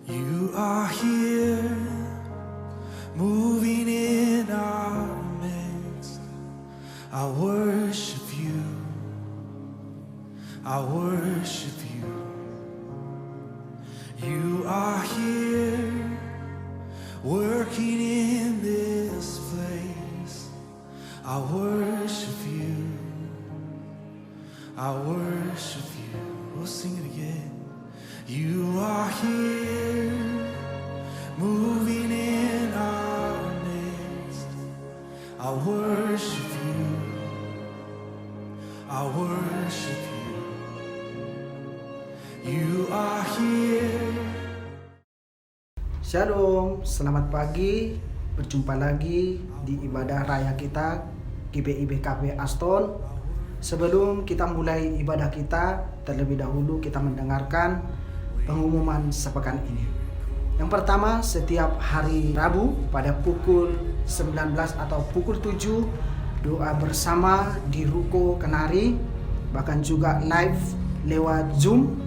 You are here, moving in our midst. I worship you, I worship you. You are here, working in this place. I worship you, I worship you. We'll sing it again. You are here, moving in our midst. I worship you, I worship you. You are here. Shalom, selamat pagi. Berjumpa lagi di ibadah raya kita GBI BKP Aston. Sebelum kita mulai ibadah kita, terlebih dahulu kita mendengarkan pengumuman sepekan ini. Yang pertama, setiap hari Rabu pada pukul 19 atau pukul 7 doa bersama di Ruko Kenari, bahkan juga live lewat Zoom.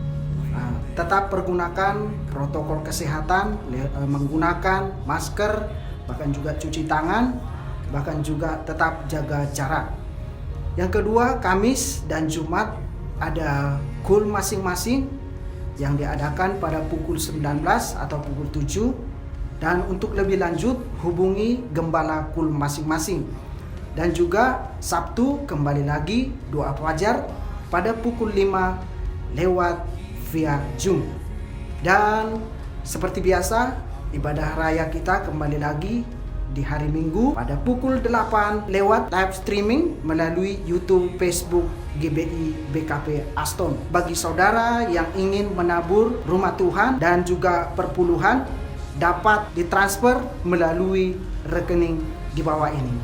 Tetap pergunakan protokol kesehatan, menggunakan masker, bahkan juga cuci tangan, bahkan juga tetap jaga jarak. Yang kedua, Kamis dan Jumat ada kul masing-masing yang diadakan pada pukul 19 atau pukul 7. Dan untuk lebih lanjut, hubungi gembala kul masing-masing. Dan juga Sabtu kembali lagi doa fajar pada pukul 5 lewat via Zoom. Dan seperti biasa, ibadah raya kita kembali lagi di hari Minggu pada pukul 8 lewat live streaming melalui YouTube, Facebook GBI BKP Aston. Bagi saudara yang ingin menabur rumah Tuhan dan juga perpuluhan, dapat ditransfer melalui rekening di bawah ini.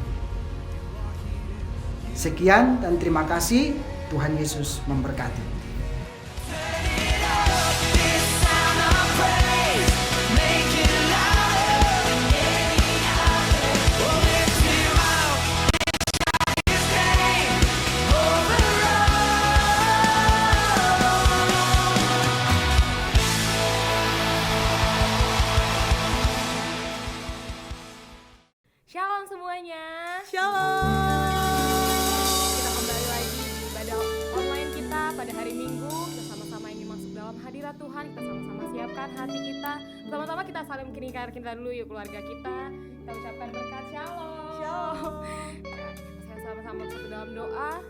Sekian dan terima kasih. Tuhan Yesus memberkati. Shalom semuanya. Shalom. Kita kembali lagi di ibadah online kita pada hari Minggu. Kita sama-sama ingin masuk dalam hadirat Tuhan. Kita sama-sama siapkan hati kita. Pertama-tama kita saling mengiringkan kita dulu yuk keluarga kita. Kita ucapkan berkat shalom. Shalom. Kita sama-sama masuk dalam doa.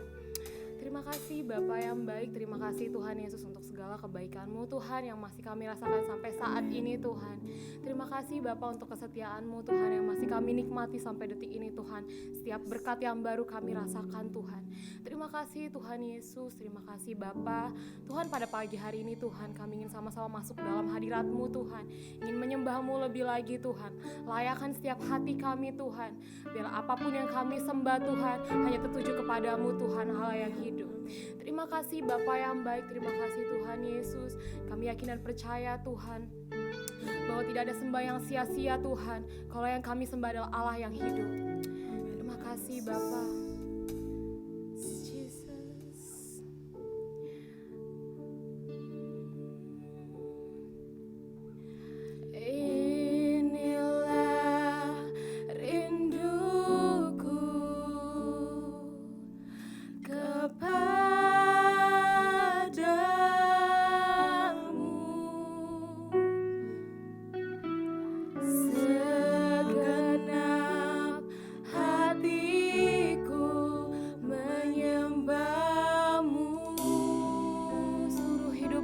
Terima kasih Bapa yang baik, terima kasih Tuhan Yesus untuk segala kebaikan-Mu Tuhan yang masih kami rasakan sampai saat ini Tuhan. Terima kasih Bapa untuk kesetiaan-Mu Tuhan yang masih kami nikmati sampai detik ini Tuhan. Setiap berkat yang baru kami rasakan Tuhan. Terima kasih Tuhan Yesus, terima kasih Bapa. Tuhan pada pagi hari ini Tuhan kami ingin sama-sama masuk dalam hadirat-Mu Tuhan. Ingin menyembah-Mu lebih lagi Tuhan. Layakan setiap hati kami Tuhan. Biar apapun yang kami sembah Tuhan hanya tertuju kepadamu Tuhan Allah yang hidup. Terima kasih Bapa yang baik, terima kasih Tuhan Yesus. Kami yakin dan percaya Tuhan bahwa tidak ada sembah yang sia-sia Tuhan, kalau yang kami sembah adalah Allah yang hidup. Terima kasih Bapa.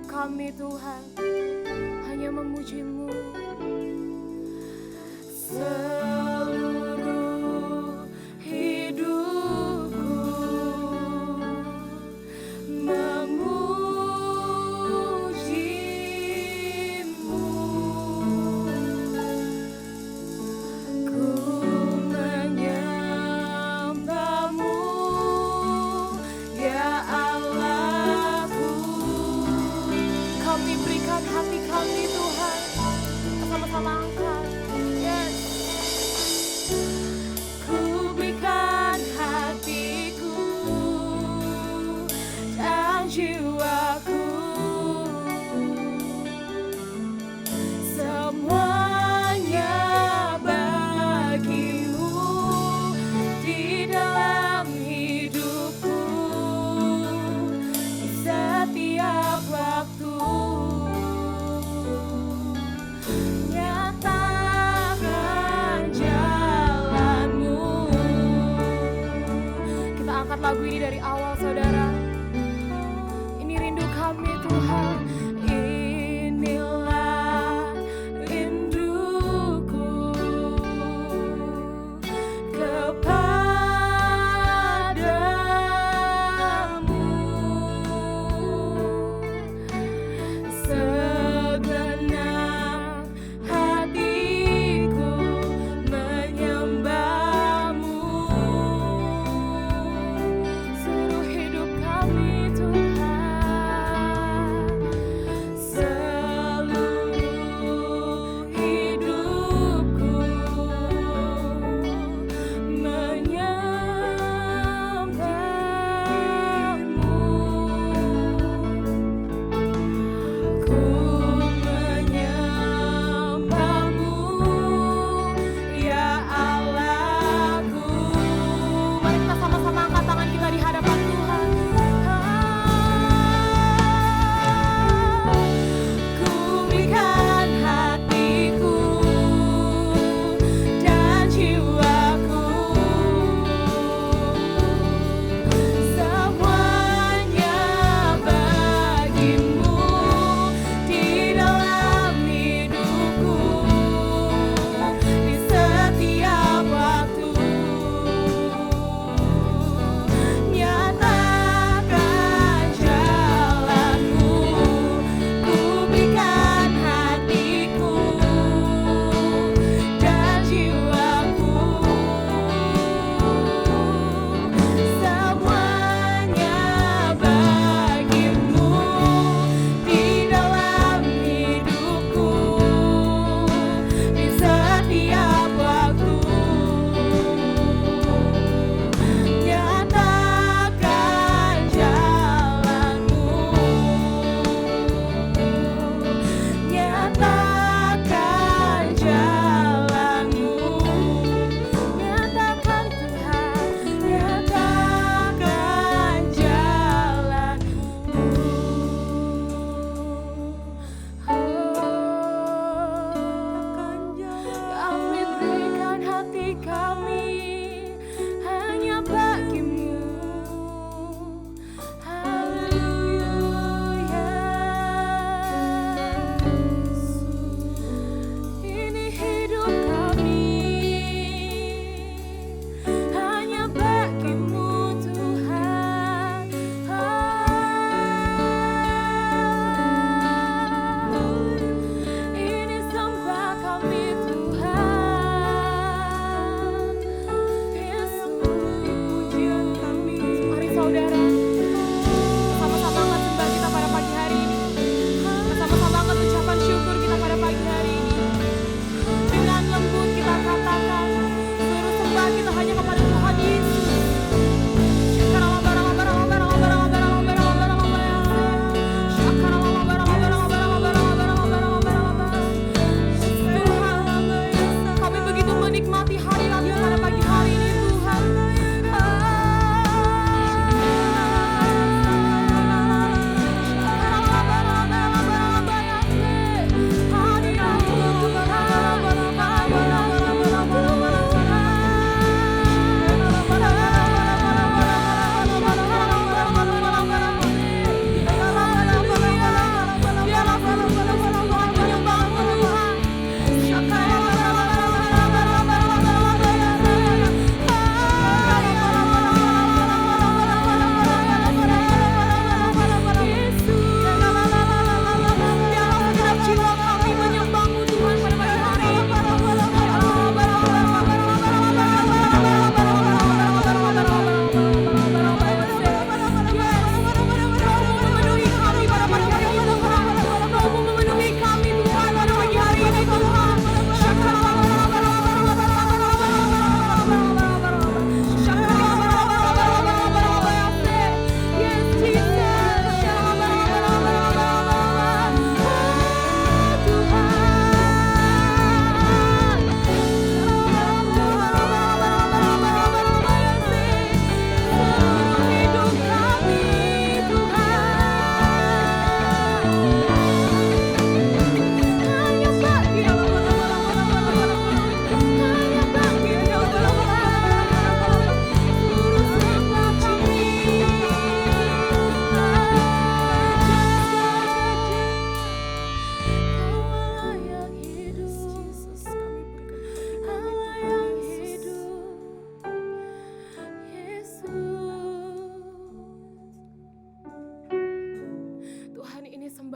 Kami Tuhan hanya memuji-Mu. Seluruh hidupku memuji-Mu. Ku menyembah-Mu ya Allahku. Kami berikan hati kami Tuhan, sama-sama angkat. Yes. Ku berikan hatiku dan jiwaku. lagu ini dari awal saudara. Ini rindu kami Tuhan. Inilah rinduku kepadamu, segenap hatiku menyembahmu, seluruh hidup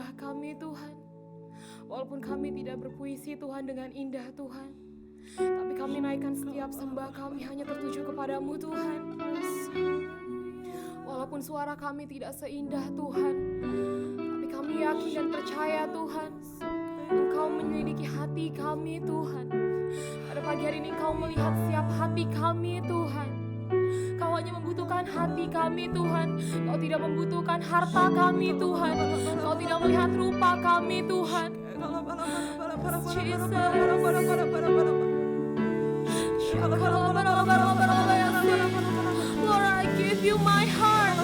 sembah kami Tuhan. Walaupun kami tidak berpuisi Tuhan dengan indah Tuhan, tapi kami naikkan setiap sembah kami hanya tertuju kepadamu Tuhan. Walaupun suara kami tidak seindah Tuhan, tapi kami yakin dan percaya Tuhan, Engkau menyelidiki hati kami Tuhan. Pada pagi hari ini Engkau melihat setiap hati kami Tuhan. Kau hanya membutuhkan hati kami Tuhan. Kau tidak membutuhkan harta kami Tuhan. Kau tidak melihat rupa kami Tuhan. Lord, I give you my heart.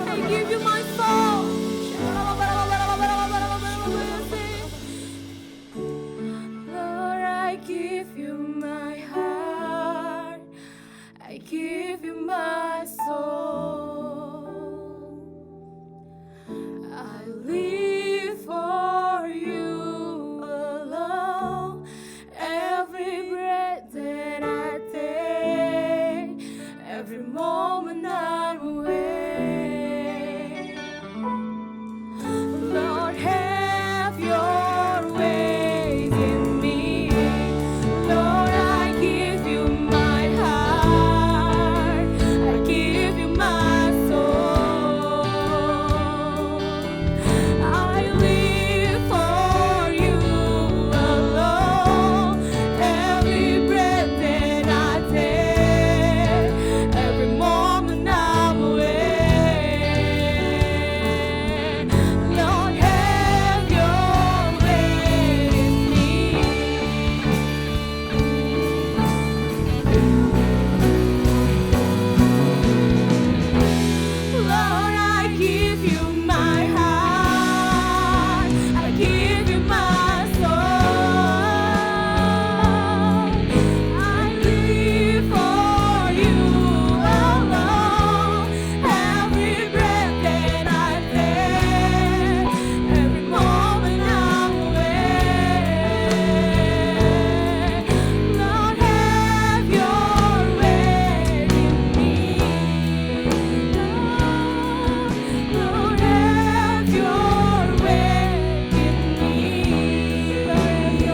I give you my soul. Lord, I give you my heart. I give you my soul. I live for you alone. Every breath that I take, every moment I'm awake. Lord, have your way in me. Lord, I give you my heart. I give you my soul. I live for you alone. Every breath that I take, every moment I'm awake. Lord, have your way in me. Lord, I give you my heart. I give you my soul. I live for you alone. Every breath that I take, every moment I'm awake. Lord, have your way in me. Lord, have your way in me. Lord, have your way.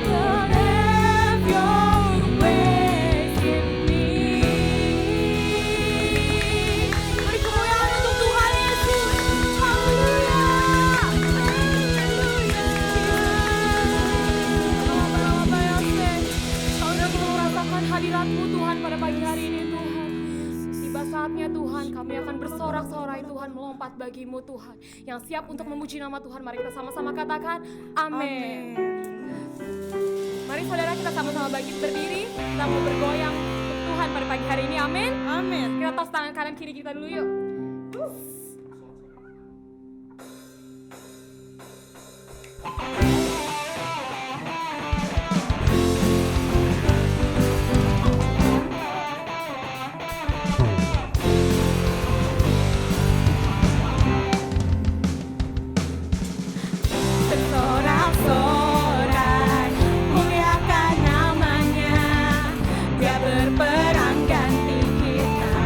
Lord, have your way in me. Beri kemuliaan untuk Tuhan Yesus. Haleluya. Saudara, aku merasakan hadirat-Mu Tuhan pada pagi hari ini Tuhan. Tiba saatnya Tuhan, kami akan bersorak-sorai Tuhan, melompat bagimu Tuhan. Yang siap untuk memuji nama Tuhan, mari kita sama-sama katakan amin. Mari saudara, kita sama-sama berdiri, kita mau bergoyang untuk Tuhan pada pagi hari ini, amin. Amin. Kita tos tangan kanan kiri kita dulu yuk. Bersorak-sorai, muliakan namanya. Dia berperang ganti kita.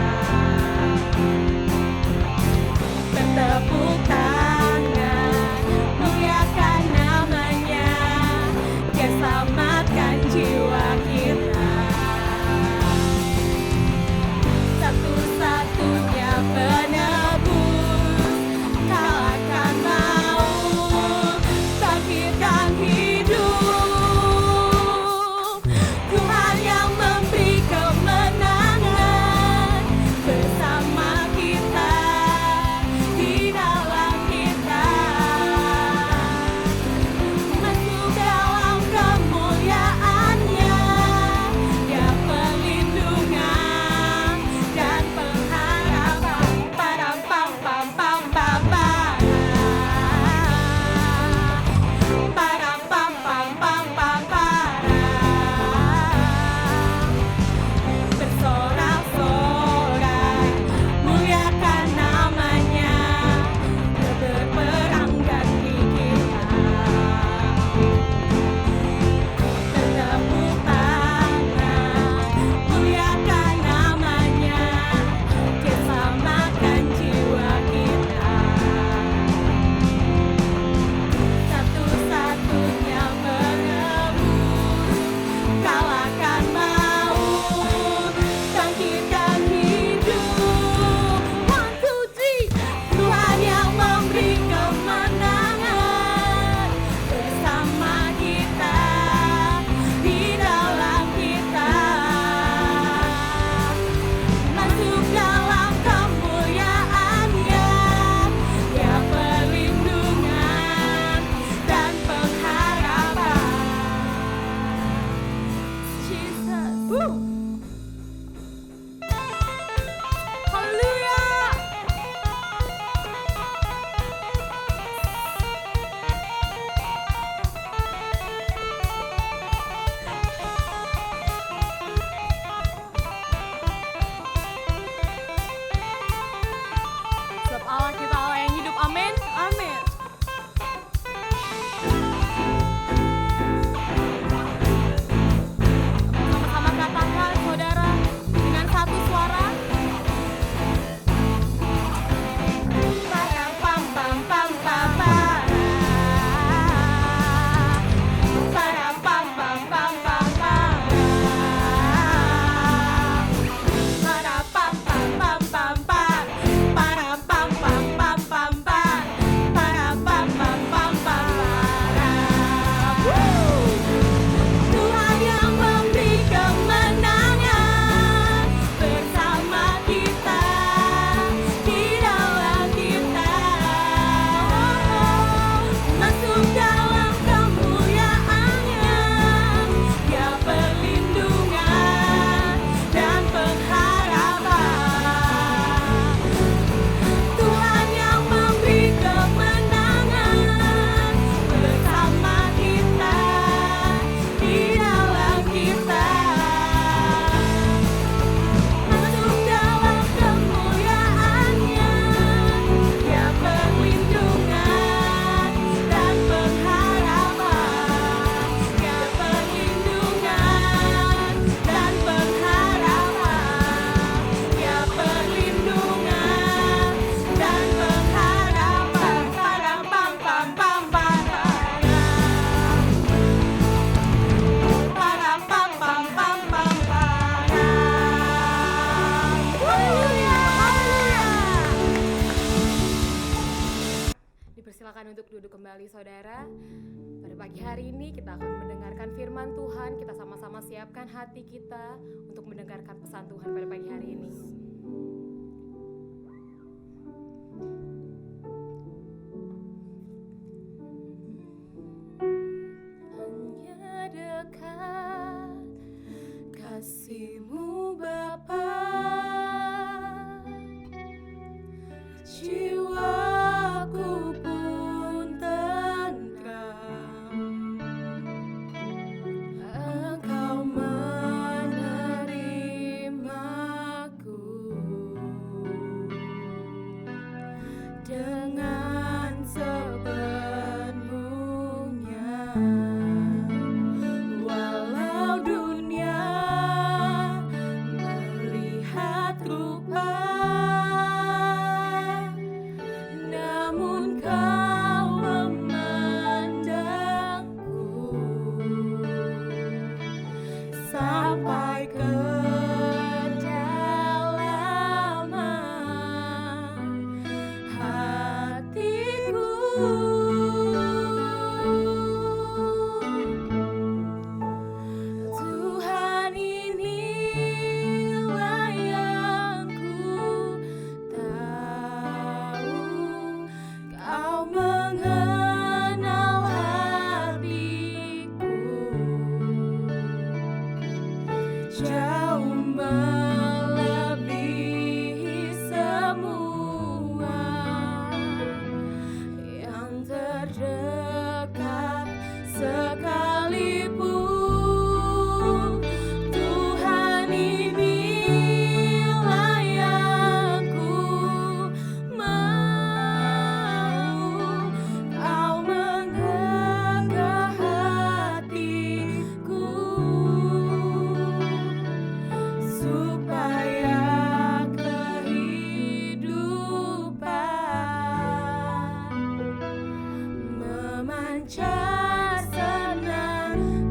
Silakan untuk duduk kembali saudara. Pada pagi hari ini kita akan mendengarkan firman Tuhan. Kita sama-sama siapkan hati kita untuk mendengarkan pesan Tuhan pada pagi hari ini. Hanya dekat kasih-Mu Bapa, jiwaku pun tentram. Engkau menerimaku dengan sepenuhnya. Walau dunia melihat rupa, namun Kau memandangku sampai ke kedalaman hatiku. Tuhan, inilah yang ku tahu, Kau mengenal hatiku jauh melebihi semua yang terdekat sekalipun. Tuhan, inilah yang ku mau, Kau menggugah hatiku supaya kehidupan memancar senantiasa.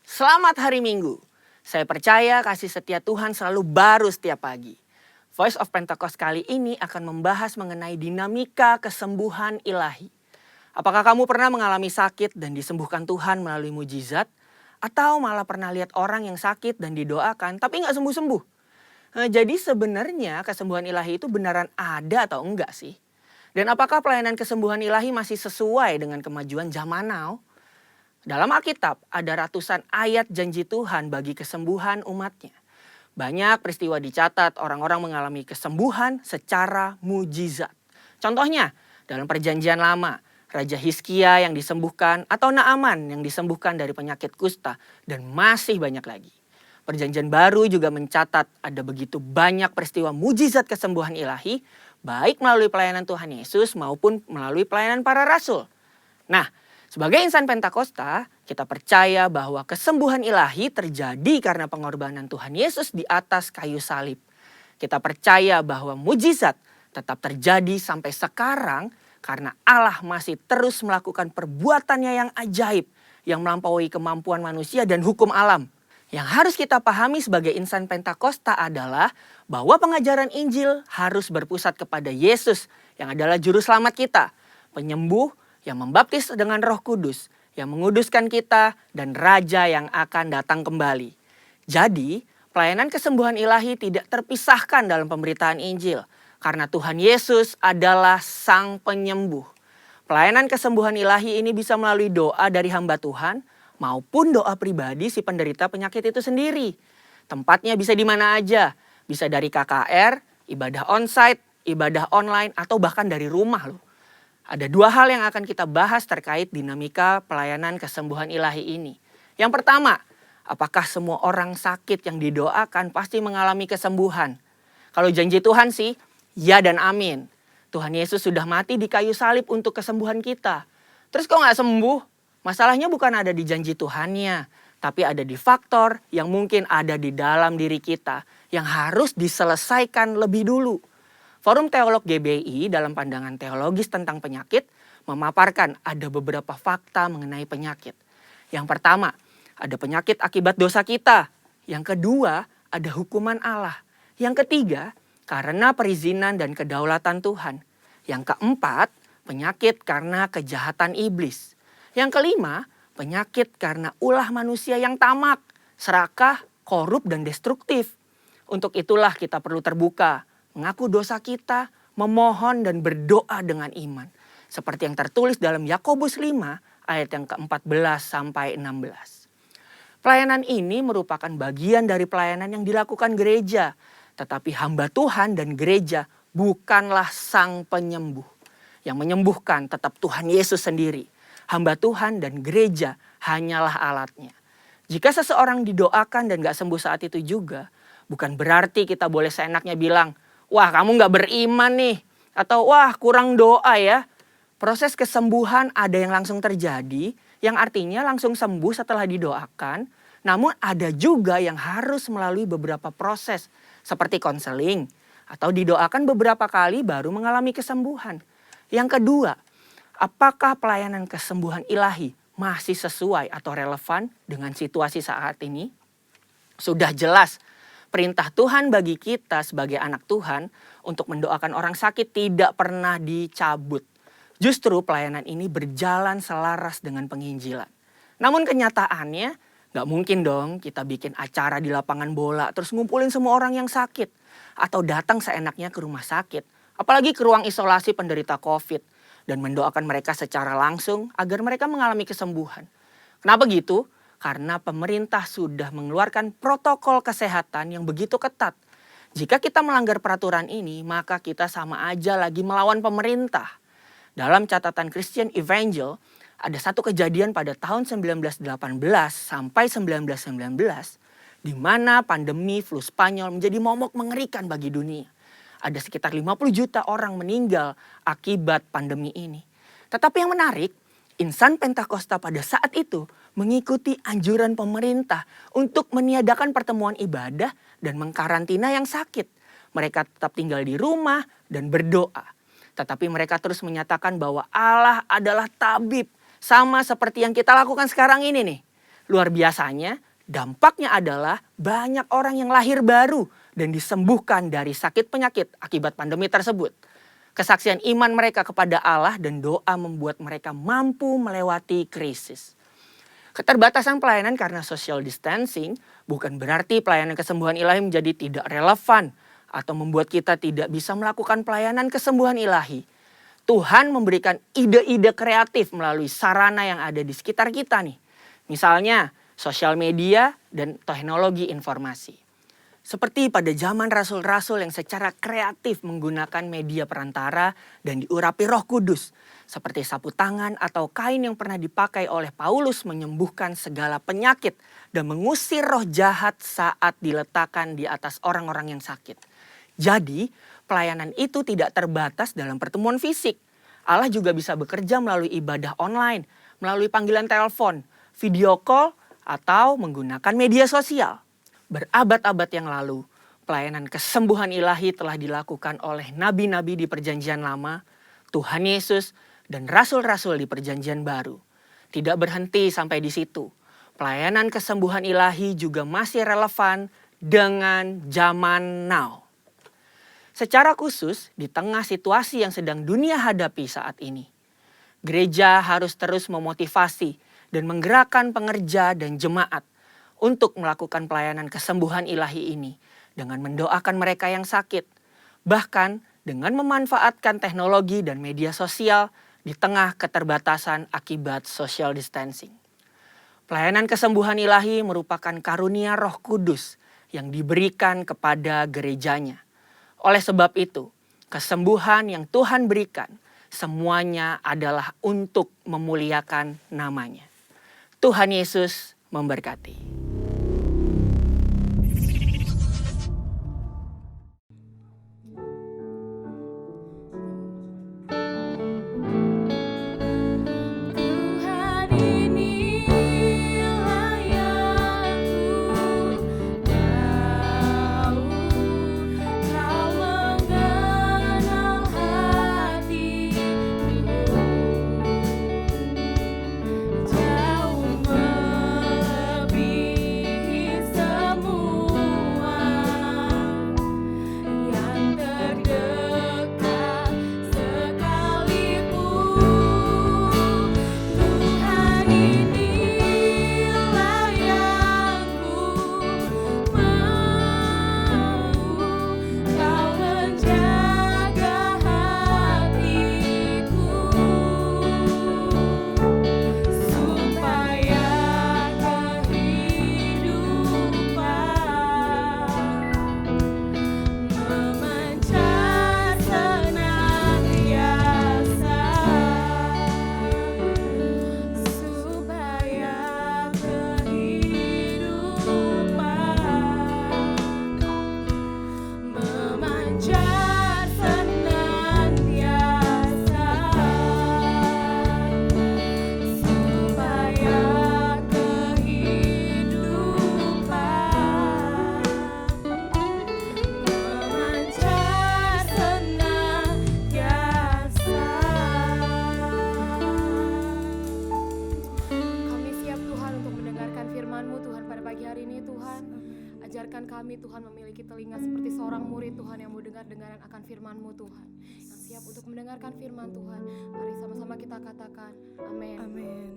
Selamat hari Minggu. Saya percaya kasih setia Tuhan selalu baru setiap pagi. Voice of Pentecost kali ini akan membahas mengenai dinamika kesembuhan ilahi. Apakah kamu pernah mengalami sakit dan disembuhkan Tuhan melalui mujizat? Atau malah pernah lihat orang yang sakit dan didoakan tapi nggak sembuh-sembuh? Jadi sebenarnya kesembuhan ilahi itu beneran ada atau enggak sih? Dan apakah pelayanan kesembuhan ilahi masih sesuai dengan kemajuan zaman now? Dalam Alkitab ada ratusan ayat janji Tuhan bagi kesembuhan umatnya. Banyak peristiwa dicatat orang-orang mengalami kesembuhan secara mujizat. Contohnya dalam perjanjian lama, Raja Hizkia yang disembuhkan atau Naaman yang disembuhkan dari penyakit kusta dan masih banyak lagi. Perjanjian baru juga mencatat ada begitu banyak peristiwa mujizat kesembuhan ilahi baik melalui pelayanan Tuhan Yesus maupun melalui pelayanan para rasul. Nah, sebagai insan Pentakosta, kita percaya bahwa kesembuhan ilahi terjadi karena pengorbanan Tuhan Yesus di atas kayu salib. Kita percaya bahwa mujizat tetap terjadi sampai sekarang karena Allah masih terus melakukan perbuatannya yang ajaib yang melampaui kemampuan manusia dan hukum alam. Yang harus kita pahami sebagai insan Pentakosta adalah bahwa pengajaran Injil harus berpusat kepada Yesus yang adalah juru selamat kita, penyembuh yang membaptis dengan Roh Kudus, yang menguduskan kita, dan Raja yang akan datang kembali. Jadi, pelayanan kesembuhan ilahi tidak terpisahkan dalam pemberitaan Injil, karena Tuhan Yesus adalah Sang Penyembuh. Pelayanan kesembuhan ilahi ini bisa melalui doa dari hamba Tuhan, maupun doa pribadi si penderita penyakit itu sendiri. Tempatnya bisa di mana aja, bisa dari KKR, ibadah onsite, ibadah online, atau bahkan dari rumah loh. Ada dua hal yang akan kita bahas terkait dinamika pelayanan kesembuhan ilahi ini. Yang pertama, apakah semua orang sakit yang didoakan pasti mengalami kesembuhan? Kalau janji Tuhan sih, ya dan amin. Tuhan Yesus sudah mati di kayu salib untuk kesembuhan kita. Terus kok nggak sembuh? Masalahnya bukan ada di janji Tuhannya, tapi ada di faktor yang mungkin ada di dalam diri kita yang harus diselesaikan lebih dulu. Forum Teolog GBI dalam pandangan teologis tentang penyakit memaparkan ada beberapa fakta mengenai penyakit. Yang pertama, ada penyakit akibat dosa kita. Yang kedua, ada hukuman Allah. Yang ketiga, karena perizinan dan kedaulatan Tuhan. Yang keempat, penyakit karena kejahatan iblis. Yang kelima, penyakit karena ulah manusia yang tamak, serakah, korup, dan destruktif. Untuk itulah kita perlu terbuka, mengaku dosa kita, memohon dan berdoa dengan iman. Seperti yang tertulis dalam Yakobus 5 ayat yang ke-14 sampai 16. Pelayanan ini merupakan bagian dari pelayanan yang dilakukan gereja. Tetapi hamba Tuhan dan gereja bukanlah sang penyembuh. Yang menyembuhkan tetap Tuhan Yesus sendiri. Hamba Tuhan dan gereja hanyalah alatnya. Jika seseorang didoakan dan gak sembuh saat itu juga, bukan berarti kita boleh seenaknya bilang, wah kamu gak beriman nih. Atau wah kurang doa ya. Proses kesembuhan ada yang langsung terjadi, yang artinya langsung sembuh setelah didoakan. Namun ada juga yang harus melalui beberapa proses seperti konseling. Atau didoakan beberapa kali baru mengalami kesembuhan. Yang kedua, apakah pelayanan kesembuhan ilahi masih sesuai atau relevan dengan situasi saat ini? Sudah jelas perintah Tuhan bagi kita sebagai anak Tuhan untuk mendoakan orang sakit tidak pernah dicabut. Justru pelayanan ini berjalan selaras dengan penginjilan. Namun kenyataannya gak mungkin dong kita bikin acara di lapangan bola terus ngumpulin semua orang yang sakit. Atau datang seenaknya ke rumah sakit, apalagi ke ruang isolasi penderita COVID. Dan mendoakan mereka secara langsung agar mereka mengalami kesembuhan. Kenapa gitu? Karena pemerintah sudah mengeluarkan protokol kesehatan yang begitu ketat. Jika kita melanggar peraturan ini, maka kita sama aja lagi melawan pemerintah. Dalam catatan Christian Evangel, ada satu kejadian pada tahun 1918 sampai 1919, di mana pandemi flu Spanyol menjadi momok mengerikan bagi dunia. Ada sekitar 50 juta orang meninggal akibat pandemi ini. Tetapi yang menarik, insan Pentakosta pada saat itu mengikuti anjuran pemerintah untuk meniadakan pertemuan ibadah dan mengkarantina yang sakit. Mereka tetap tinggal di rumah dan berdoa. Tetapi mereka terus menyatakan bahwa Allah adalah tabib. Sama seperti yang kita lakukan sekarang ini nih. Luar biasanya, dampaknya adalah banyak orang yang lahir baru dan disembuhkan dari sakit penyakit akibat pandemi tersebut. Kesaksian iman mereka kepada Allah dan doa membuat mereka mampu melewati krisis. Keterbatasan pelayanan karena social distancing bukan berarti pelayanan kesembuhan ilahi menjadi tidak relevan atau membuat kita tidak bisa melakukan pelayanan kesembuhan ilahi. Tuhan memberikan ide-ide kreatif melalui sarana yang ada di sekitar kita nih. Misalnya sosial media dan teknologi informasi. Seperti pada zaman rasul-rasul yang secara kreatif menggunakan media perantara dan diurapi Roh Kudus. Seperti sapu tangan atau kain yang pernah dipakai oleh Paulus menyembuhkan segala penyakit dan mengusir roh jahat saat diletakkan di atas orang-orang yang sakit. Jadi, pelayanan itu tidak terbatas dalam pertemuan fisik. Allah juga bisa bekerja melalui ibadah online, melalui panggilan telepon, video call, atau menggunakan media sosial. Berabad-abad yang lalu, pelayanan kesembuhan ilahi telah dilakukan oleh nabi-nabi di Perjanjian Lama, Tuhan Yesus, dan rasul-rasul di Perjanjian Baru. Tidak berhenti sampai di situ. Pelayanan kesembuhan ilahi juga masih relevan dengan zaman now. Secara khusus, di tengah situasi yang sedang dunia hadapi saat ini, gereja harus terus memotivasi dan menggerakkan pengerja dan jemaat untuk melakukan pelayanan kesembuhan ilahi ini dengan mendoakan mereka yang sakit, bahkan dengan memanfaatkan teknologi dan media sosial di tengah keterbatasan akibat social distancing. Pelayanan kesembuhan ilahi merupakan karunia Roh Kudus yang diberikan kepada gerejanya. Oleh sebab itu, kesembuhan yang Tuhan berikan semuanya adalah untuk memuliakan namanya. Tuhan Yesus memberkati. Jauh Tuhan. Ajarkan kami Tuhan memiliki telinga seperti seorang murid Tuhan yang mau dengar-dengaran akan firman-Mu Tuhan. Yang siap untuk mendengarkan firman Tuhan. Mari sama-sama kita katakan amin. Amin.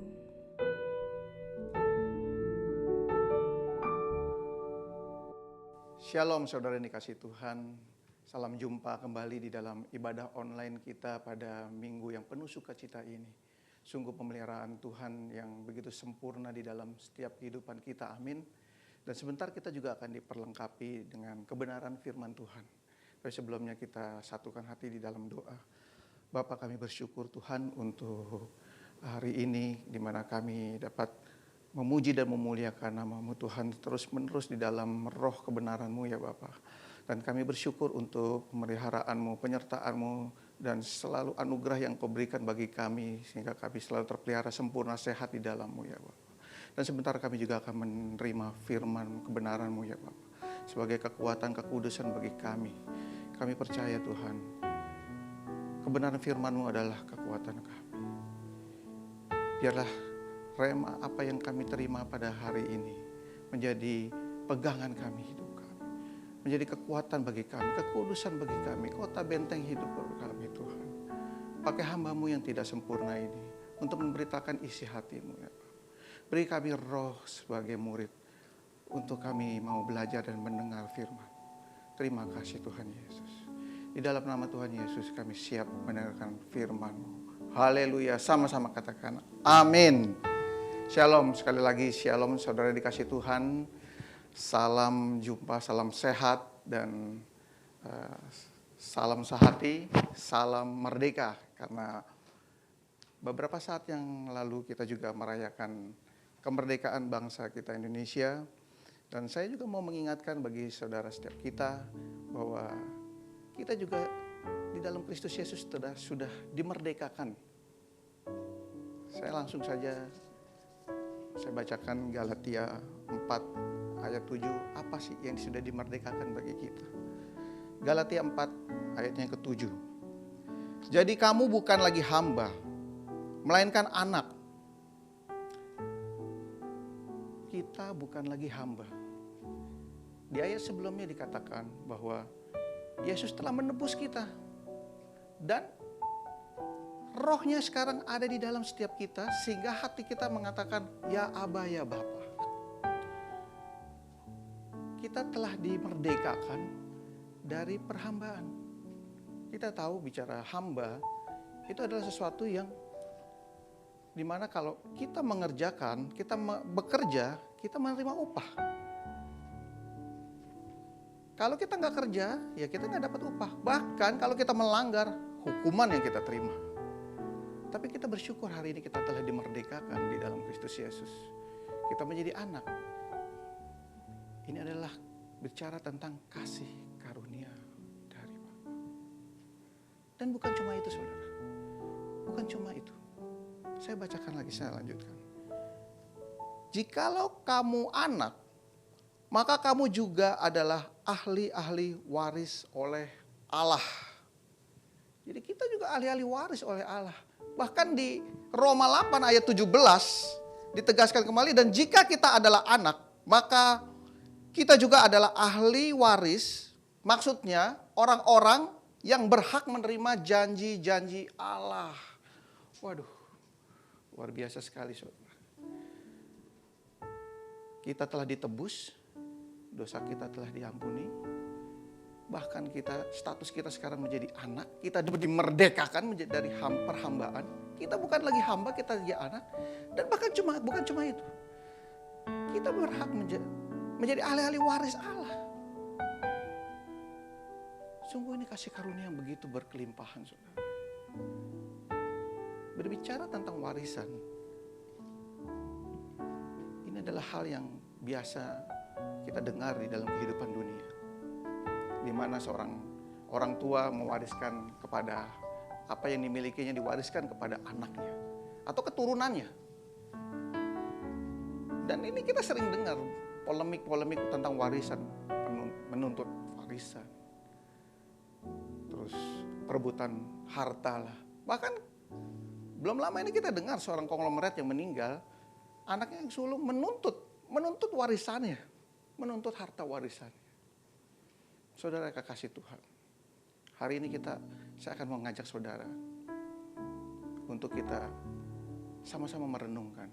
Shalom saudara yang dikasih Tuhan. Salam jumpa kembali di dalam ibadah online kita pada minggu yang penuh sukacita ini. Sungguh pemeliharaan Tuhan yang begitu sempurna di dalam setiap kehidupan kita. Amin. Dan sebentar kita juga akan diperlengkapi dengan kebenaran firman Tuhan. Tapi sebelumnya kita satukan hati di dalam doa. Bapa, kami bersyukur Tuhan untuk hari ini di mana kami dapat memuji dan memuliakan nama-Mu Tuhan terus-menerus di dalam roh kebenaran-Mu ya Bapa. Dan kami bersyukur untuk pemeliharaan-Mu, penyertaan-Mu, dan selalu anugerah yang Kau berikan bagi kami, sehingga kami selalu terpelihara sempurna sehat di dalam-Mu ya Bapa. Dan sebentar kami juga akan menerima firman kebenaran-Mu ya Bapa, sebagai kekuatan kekudusan bagi kami. Kami percaya Tuhan, kebenaran firman-Mu adalah kekuatan kami. Biarlah rema apa yang kami terima pada hari ini menjadi pegangan kami hidup kami. Menjadi kekuatan bagi kami, kekudusan bagi kami, kota benteng hidup bagi kami Tuhan. Pakai hamba-Mu yang tidak sempurna ini untuk memberitakan isi hati-Mu ya Pak. Beri kami roh sebagai murid untuk kami mau belajar dan mendengar firman. Terima kasih Tuhan Yesus. Di dalam nama Tuhan Yesus kami siap mendengarkan firman-Mu. Haleluya, sama-sama katakan amin. Shalom, sekali lagi shalom saudara dikasih Tuhan. Salam jumpa, salam sehat, dan salam sehati, salam merdeka. Karena beberapa saat yang lalu kita juga merayakan kemerdekaan bangsa kita Indonesia. Dan saya juga mau mengingatkan bagi saudara setiap kita bahwa kita juga di dalam Kristus Yesus sudah dimerdekakan. Saya langsung saja, saya bacakan Galatia 4 ayat 7, apa sih yang sudah dimerdekakan bagi kita? Galatia 4 ayatnya yang ke-7. Jadi kamu bukan lagi hamba, melainkan anak. Kita bukan lagi hamba. Di ayat sebelumnya dikatakan bahwa Yesus telah menebus kita. Dan rohnya sekarang ada di dalam setiap kita, sehingga hati kita mengatakan, ya Aba, ya Bapa. Kita telah dimerdekakan dari perhambaan. Kita tahu bicara hamba itu adalah sesuatu yang dimana kalau kita mengerjakan, kita bekerja, kita menerima upah. Kalau kita nggak kerja, ya kita nggak dapat upah. Bahkan kalau kita melanggar, hukuman yang kita terima. Tapi kita bersyukur hari ini kita telah dimerdekakan di dalam Kristus Yesus. Kita menjadi anak. Ini adalah bicara tentang kasih karunia dari Bapa. Dan bukan cuma itu saudara. Bukan cuma itu. Saya bacakan lagi, saya lanjutkan. Jikalau kamu anak, maka kamu juga adalah ahli-ahli waris oleh Allah. Jadi kita juga ahli-ahli waris oleh Allah. Bahkan di Roma 8 ayat 17 ditegaskan kembali, dan jika kita adalah anak, maka kita juga adalah ahli waris, maksudnya orang-orang yang berhak menerima janji-janji Allah. Waduh, luar biasa sekali saudara. Kita telah ditebus, dosa kita telah diampuni. Bahkan status kita sekarang menjadi anak, kita dimerdekakan menjadi dari perhambaan. Kita bukan lagi hamba, kita jadi anak. Dan bahkan bukan cuma itu. Kita berhak menjadi ahli-ahli waris Allah. Sungguh ini kasih karunia yang begitu berkelimpahan saudara. Berbicara tentang warisan, ini adalah hal yang biasa kita dengar di dalam kehidupan dunia. Di mana seorang orang tua mewariskan kepada apa yang dimilikinya, diwariskan kepada anaknya atau keturunannya. Dan ini kita sering dengar polemik-polemik tentang warisan, menuntut warisan, terus perebutan harta lah. Bahkan belum lama ini kita dengar seorang konglomerat yang meninggal, anaknya yang sulung menuntut warisannya, menuntut harta warisannya. Saudara kekasih Tuhan, hari ini saya akan mengajak saudara untuk kita sama-sama merenungkan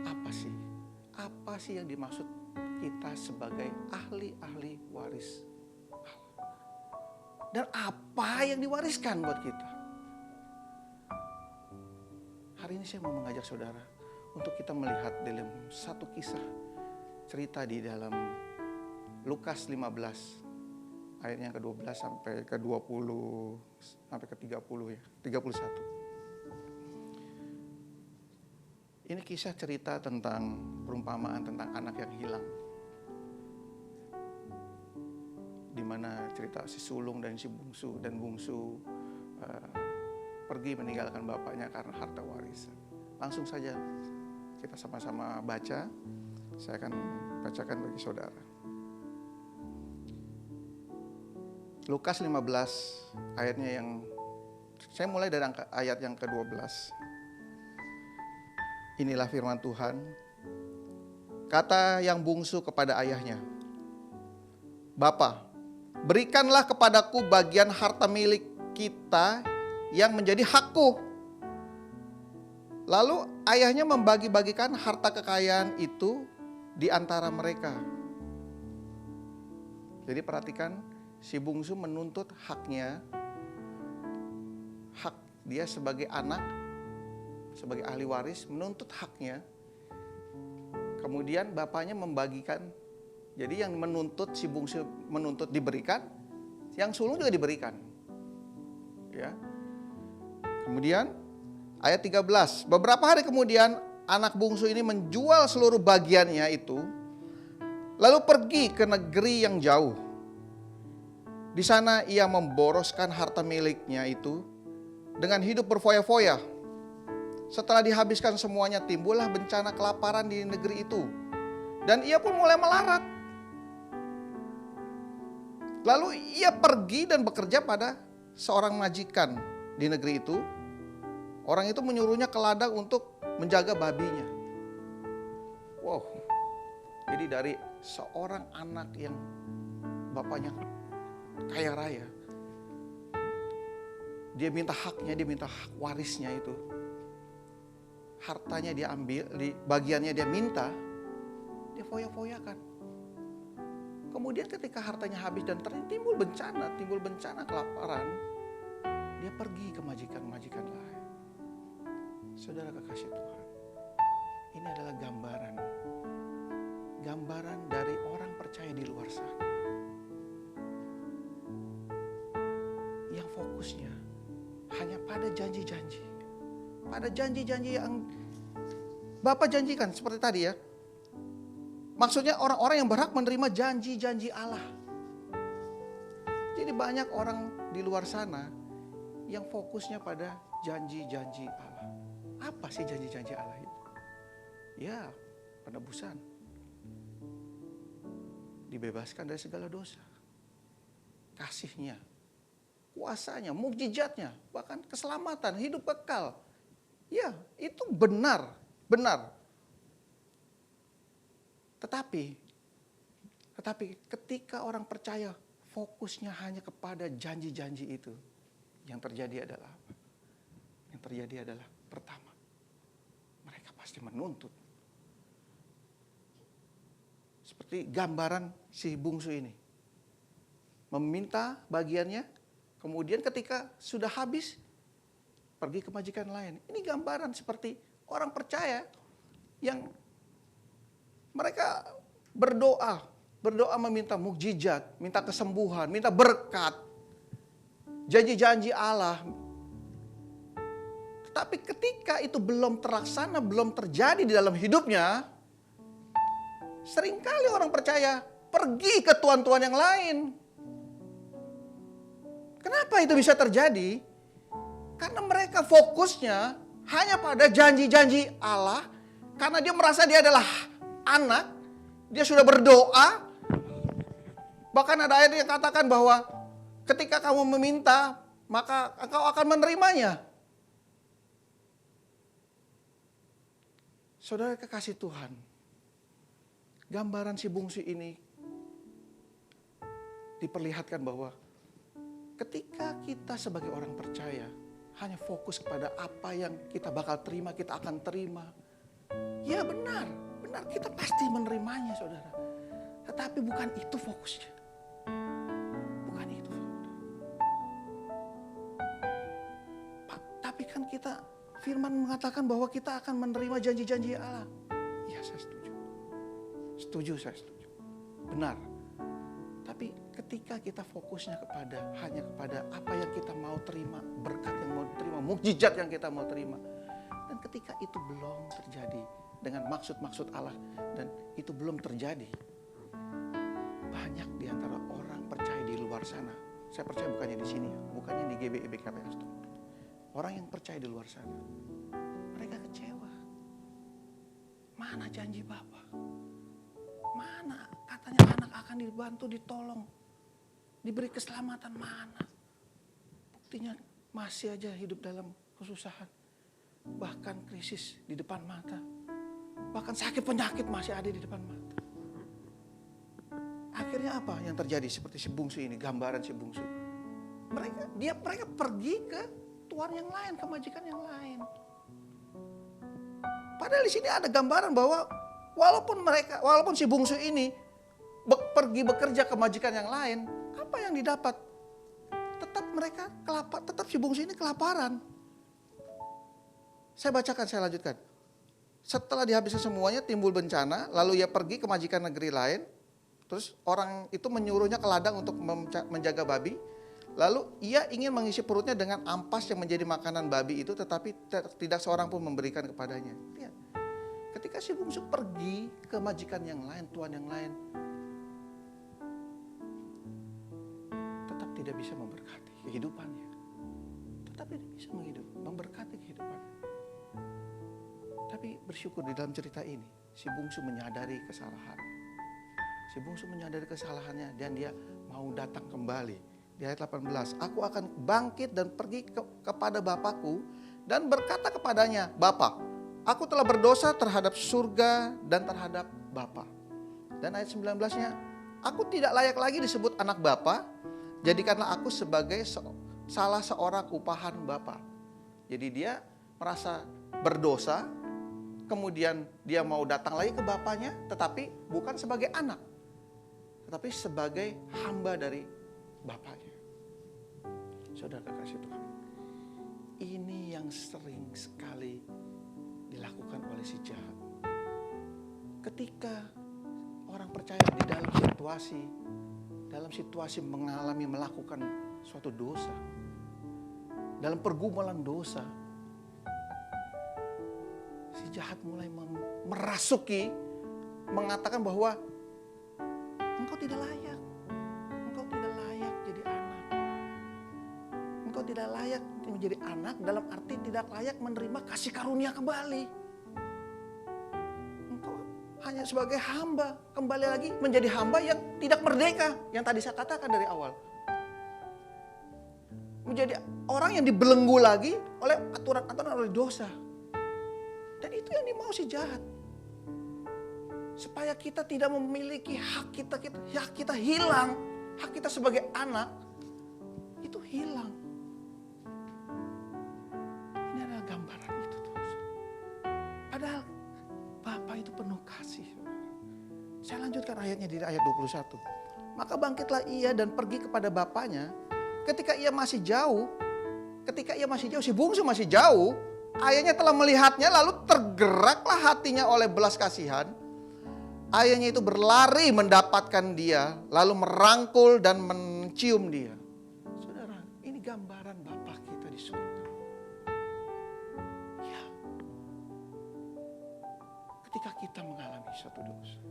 apa sih yang dimaksud kita sebagai ahli-ahli waris Allah. Dan apa yang diwariskan buat kita. Hari ini saya mau mengajak saudara untuk kita melihat dalam satu kisah cerita di dalam Lukas 15 ayatnya ke-12 sampai ke-20 sampai ke-30 ya, 31. Ini kisah cerita tentang perumpamaan tentang anak yang hilang. Di mana cerita si sulung dan si bungsu, dan bungsu pergi meninggalkan bapaknya karena harta warisan. Langsung saja kita sama-sama baca. Saya akan bacakan bagi saudara. Lukas 15 ayatnya saya mulai dari ayat yang ke-12. Inilah firman Tuhan. Kata yang bungsu kepada ayahnya, "Bapa, berikanlah kepadaku bagian harta milik kita yang menjadi hakku." Lalu ayahnya membagi-bagikan harta kekayaan itu di antara mereka. Jadi perhatikan, si bungsu menuntut haknya, hak dia sebagai anak, sebagai ahli waris, menuntut haknya. Kemudian bapaknya membagikan. Jadi yang menuntut, si bungsu menuntut diberikan, yang sulung juga diberikan. Ya. Kemudian ayat 13, beberapa hari kemudian anak bungsu ini menjual seluruh bagiannya itu, lalu pergi ke negeri yang jauh. Di sana ia memboroskan harta miliknya itu dengan hidup berfoya-foya. Setelah dihabiskan semuanya, timbullah bencana kelaparan di negeri itu. Dan ia pun mulai melarat. Lalu ia pergi dan bekerja pada seorang majikan di negeri itu. Orang itu menyuruhnya ke ladang untuk menjaga babinya. Wow. Jadi dari seorang anak yang bapaknya kaya raya, dia minta haknya, dia minta hak warisnya itu. Hartanya dia ambil, di bagiannya dia minta, dia foya-foyakan. Kemudian ketika hartanya habis dan timbul bencana kelaparan, dia pergi ke majikan-majikan lain. Saudara kekasih Tuhan, ini adalah gambaran dari orang percaya di luar sana, yang fokusnya hanya pada janji-janji. Pada janji-janji yang Bapa janjikan seperti tadi ya. Maksudnya orang-orang yang berhak menerima janji-janji Allah. Jadi banyak orang di luar sana yang fokusnya pada janji-janji Allah. Apa sih janji-janji Allah itu? Ya, penebusan. Dibebaskan dari segala dosa. Kasihnya, kuasanya, mukjizatnya, bahkan keselamatan, hidup kekal. Ya, itu benar. Tetapi ketika orang percaya fokusnya hanya kepada janji-janji itu, yang terjadi adalah apa? Yang terjadi adalah pertama, mereka pasti menuntut. Seperti gambaran si bungsu ini. Meminta bagiannya, kemudian ketika sudah habis, pergi ke majikan lain. Ini gambaran seperti orang percaya yang mereka berdoa meminta mukjizat, minta kesembuhan, minta berkat, janji-janji Allah. Tetapi ketika itu belum terlaksana, belum terjadi di dalam hidupnya, seringkali orang percaya pergi ke tuan-tuan yang lain. Kenapa itu bisa terjadi? Karena mereka fokusnya hanya pada janji-janji Allah. Karena dia merasa dia adalah anak. Dia sudah berdoa. Bahkan ada ayat yang katakan bahwa ketika kamu meminta, maka engkau akan menerimanya. Saudara kekasih Tuhan, gambaran si bungsu ini diperlihatkan bahwa ketika kita sebagai orang percaya hanya fokus kepada apa yang kita bakal terima, kita akan terima. Ya benar kita pasti menerimanya saudara. Tetapi bukan itu fokusnya. Bukan itu fokusnya. Tapi kan kita, firman mengatakan bahwa kita akan menerima janji-janji Allah. Ya saya setuju. Saya setuju. Benar. Tapi ketika kita fokusnya hanya kepada apa yang kita mau terima, berkat yang mau terima, mukjizat yang kita mau terima. Dan ketika itu belum terjadi dengan maksud-maksud Allah dan itu belum terjadi. Banyak di antara orang percaya di luar sana. Saya percaya bukannya di sini, bukannya di GBI BKP Aston. Orang yang percaya di luar sana, mereka kecewa. Mana janji Bapa? Mana katanya anak akan dibantu, ditolong, diberi keselamatan, mana? Buktinya masih aja hidup dalam kesusahan. Bahkan krisis di depan mata. Bahkan sakit penyakit masih ada di depan mata. Akhirnya apa yang terjadi seperti si bungsu ini, gambaran si bungsu. Mereka pergi ke tuan yang lain, ke majikan yang lain. Padahal di sini ada gambaran bahwa walaupun si bungsu ini pergi bekerja ke majikan yang lain, apa yang didapat? Tetap si bungsu ini kelaparan. Saya bacakan, saya lanjutkan. Setelah dihabiskan semuanya, timbul bencana, lalu ia pergi ke majikan negeri lain. Terus orang itu menyuruhnya ke ladang untuk menjaga babi. Lalu ia ingin mengisi perutnya dengan ampas yang menjadi makanan babi itu, tetapi tidak seorang pun memberikan kepadanya. Lihat, ketika si bungsu pergi ke majikan yang lain, tuan yang lain, tetap tidak bisa memberkati kehidupannya. Tetap tidak bisa memberkati kehidupannya. Tapi bersyukur di dalam cerita ini, si bungsu menyadari kesalahan. Si bungsu menyadari kesalahannya dan dia mau datang kembali. Di ayat 18, aku akan bangkit dan pergi kepada Bapakku dan berkata kepadanya, Bapa, aku telah berdosa terhadap surga dan terhadap Bapa. Dan ayat 19-nya, aku tidak layak lagi disebut anak Bapa, jadikanlah aku sebagai salah seorang upahan Bapa. Jadi dia merasa berdosa, kemudian dia mau datang lagi ke bapaknya, tetapi bukan sebagai anak, tetapi sebagai hamba dari bapaknya. Saudara kasih Tuhan, ini yang sering sekali dilakukan oleh si jahat. Ketika orang percaya di dalam situasi melakukan suatu dosa, dalam pergumulan dosa, si jahat mulai merasuki, mengatakan bahwa engkau tidak layak jadi anak. Engkau tidak layak menjadi anak dalam arti tidak layak menerima kasih karunia kembali. Engkau hanya sebagai hamba, kembali lagi menjadi hamba yang tidak merdeka, yang tadi saya katakan dari awal. Menjadi orang yang dibelenggu lagi oleh aturan-aturan, oleh dosa. Dan itu yang dimau si jahat. Supaya kita tidak memiliki hak kita hilang. Hak kita sebagai anak itu hilang. Ini adalah gambaran itu terus. Padahal Bapa itu penuh kasih. Saya lanjutkan ayatnya di ayat 21. Maka bangkitlah ia dan pergi kepada bapaknya. Ketika ia masih jauh, si bungsu masih jauh, ayahnya telah melihatnya, lalu tergeraklah hatinya oleh belas kasihan. Ayahnya itu berlari mendapatkan dia, lalu merangkul dan mencium dia. Saudara, ini gambaran Bapa kita di surga. Ya. Ketika kita mengalami suatu dosa,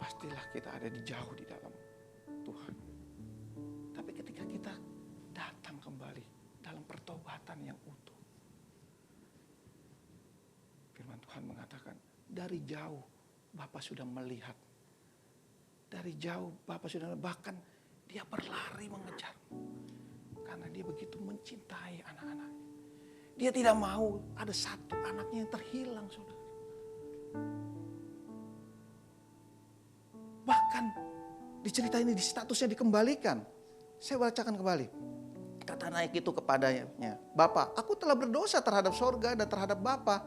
pastilah kita ada jauh di dalam Tuhan. Tapi ketika kita datang kembali dalam pertobatan yang utuh, firman Tuhan mengatakan, dari jauh Bapa sudah melihat. Dari jauh Bapa sudah, bahkan dia berlari mengejarmu. Karena dia begitu mencintai anak-anaknya. Dia tidak mau ada satu anaknya yang terhilang, saudara. bahkan di cerita ini di statusnya dikembalikan. Saya bacakan kembali. Kata naik itu kepadanya, Bapa, aku telah berdosa terhadap sorga dan terhadap Bapa.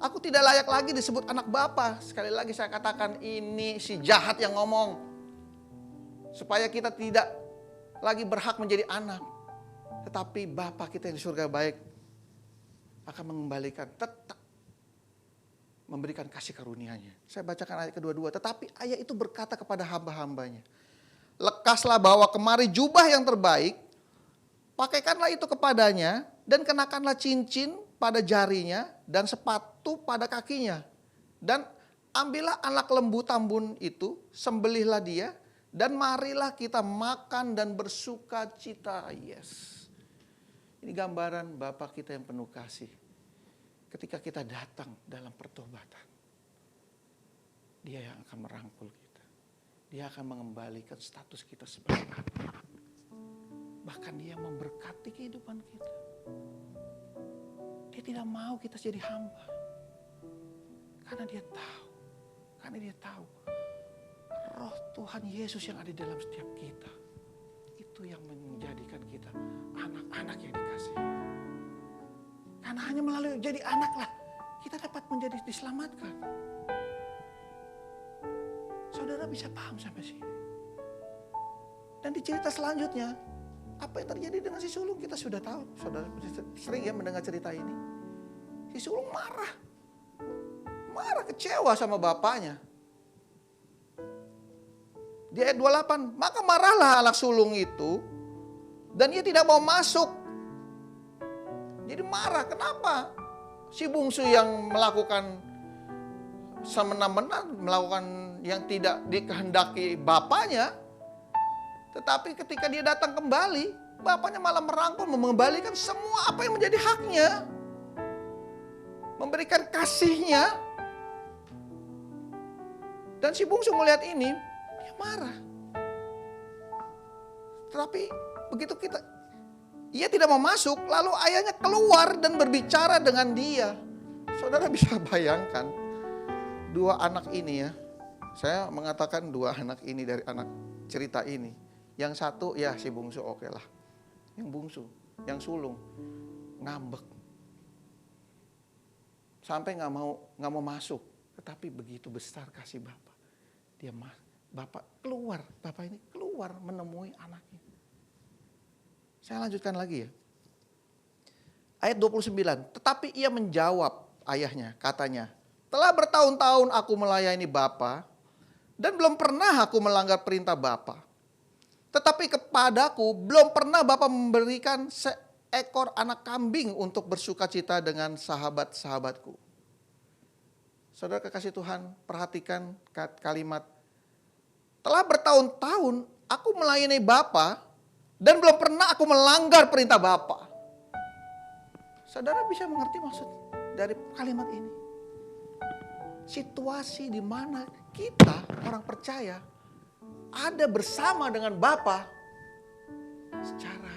Aku tidak layak lagi disebut anak Bapa. Sekali lagi saya katakan, ini si jahat yang ngomong. Supaya kita tidak lagi berhak menjadi anak. Tetapi Bapa kita yang di surga baik akan mengembalikan, tetap memberikan kasih karunia-Nya. Saya bacakan ayat kedua-dua. Tetapi ayah itu berkata kepada hamba-hambanya, lekaslah bawa kemari jubah yang terbaik, pakaikanlah itu kepadanya, dan kenakanlah cincin pada jarinya, dan sepatu pada kakinya. Dan ambillah anak lembu tambun itu, sembelihlah dia, dan marilah kita makan dan bersuka cita. Yes. Ini gambaran Bapa kita yang penuh kasih. Ketika kita datang dalam pertobatan, Dia yang akan merangkul kita. Dia akan mengembalikan status kita sebagai anak. Bahkan Dia memberkati kehidupan kita. Dia tidak mau kita jadi hamba. Karena Dia tahu. Roh Tuhan Yesus yang ada di dalam setiap kita. Itu yang menjadikan kita anak-anak yang dikasihi. Karena hanya melalui jadi anaklah kita dapat menjadi diselamatkan. Saudara bisa paham sampai sini. Dan di cerita selanjutnya, apa yang terjadi dengan si sulung kita sudah tahu. Saudara sering ya mendengar cerita ini. Si sulung marah. Marah, kecewa sama bapaknya. Di ayat 28, maka marahlah anak sulung itu dan ia tidak mau masuk. Jadi marah, kenapa? Si bungsu yang melakukan semena-mena, melakukan yang tidak dikehendaki bapaknya. Tetapi ketika dia datang kembali, bapaknya malah merangkul, mengembalikan semua apa yang menjadi haknya. Memberikan kasihnya. Dan si bungsu melihat ini, dia marah. Tetapi begitu ia tidak mau masuk, lalu ayahnya keluar dan berbicara dengan dia. Saudara bisa bayangkan, dua anak ini ya. Saya mengatakan dua anak ini dari anak cerita ini. Yang satu ya si bungsu oke lah. Yang bungsu, yang sulung ngambek. Sampai nggak mau masuk. Tetapi begitu besar kasih Bapak. Bapak ini keluar menemui anaknya. Saya lanjutkan lagi ya. Ayat 29. Tetapi ia menjawab ayahnya, katanya, telah bertahun-tahun aku melayani Bapa dan belum pernah aku melanggar perintah Bapa. Tetapi kepadaku belum pernah Bapa memberikan seekor anak kambing untuk bersukacita dengan sahabat-sahabatku. Saudara kekasih Tuhan, perhatikan kalimat, telah bertahun-tahun aku melayani Bapa dan belum pernah aku melanggar perintah Bapa. Saudara bisa mengerti maksud dari kalimat ini? Situasi di mana kita orang percaya ada bersama dengan Bapa secara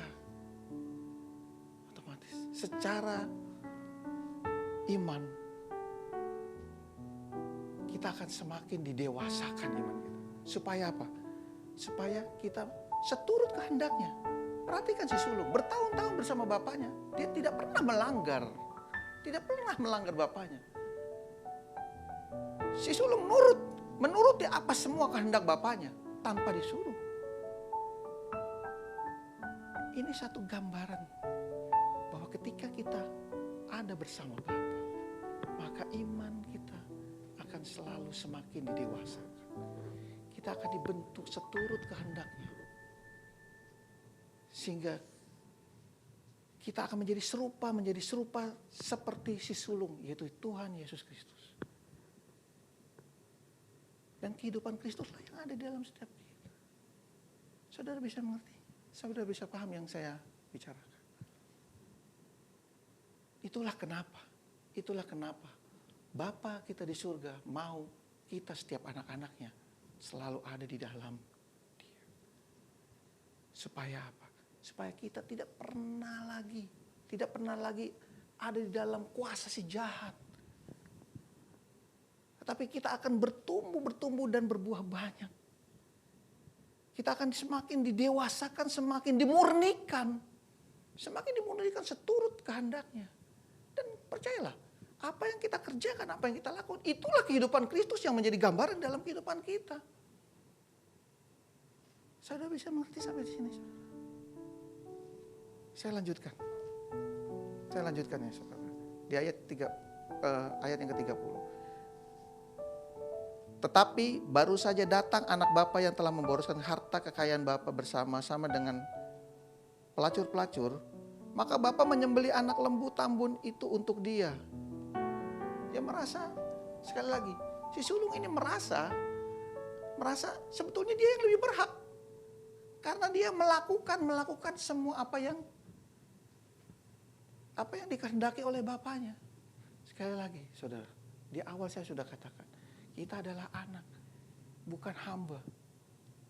otomatis, secara iman kita akan semakin didewasakan iman kita. Supaya apa? Supaya kita seturut kehendaknya. Perhatikan si sulung, bertahun-tahun bersama bapaknya. Dia tidak pernah melanggar. Tidak pernah melanggar bapaknya. Si sulung menuruti apa semua kehendak bapaknya tanpa disuruh. Ini satu gambaran bahwa ketika kita ada bersama Bapa, maka iman kita akan selalu semakin didewasakan. Kita akan dibentuk seturut kehendaknya. Sehingga kita akan menjadi serupa seperti si sulung, yaitu Tuhan Yesus Kristus. Dan kehidupan Kristuslah yang ada di dalam setiap kita. Saudara bisa mengerti? Saudara bisa paham yang saya bicarakan? Itulah kenapa Bapa kita di surga mau kita setiap anak-anaknya selalu ada di dalam Dia. Supaya apa? Supaya kita tidak pernah lagi ada di dalam kuasa si jahat. Tetapi kita akan bertumbuh dan berbuah banyak. Kita akan semakin didewasakan, semakin dimurnikan. Semakin dimurnikan seturut kehendaknya. Dan percayalah, apa yang kita kerjakan, apa yang kita lakukan, itulah kehidupan Kristus yang menjadi gambaran dalam kehidupan kita. Saudara bisa mengerti sampai di sini? Saya lanjutkan. Saya lanjutkan ya saudara. Di ayat yang ke-30. Tetapi baru saja datang anak bapa yang telah memboroskan harta kekayaan bapa bersama-sama dengan pelacur-pelacur. Maka bapa menyembelih anak lembu tambun itu untuk dia. Dia merasa, sekali lagi, si sulung ini merasa sebetulnya dia yang lebih berhak. Karena dia melakukan semua apa yang dikehendaki oleh bapaknya. Sekali lagi saudara, di awal saya sudah katakan, kita adalah anak, bukan hamba.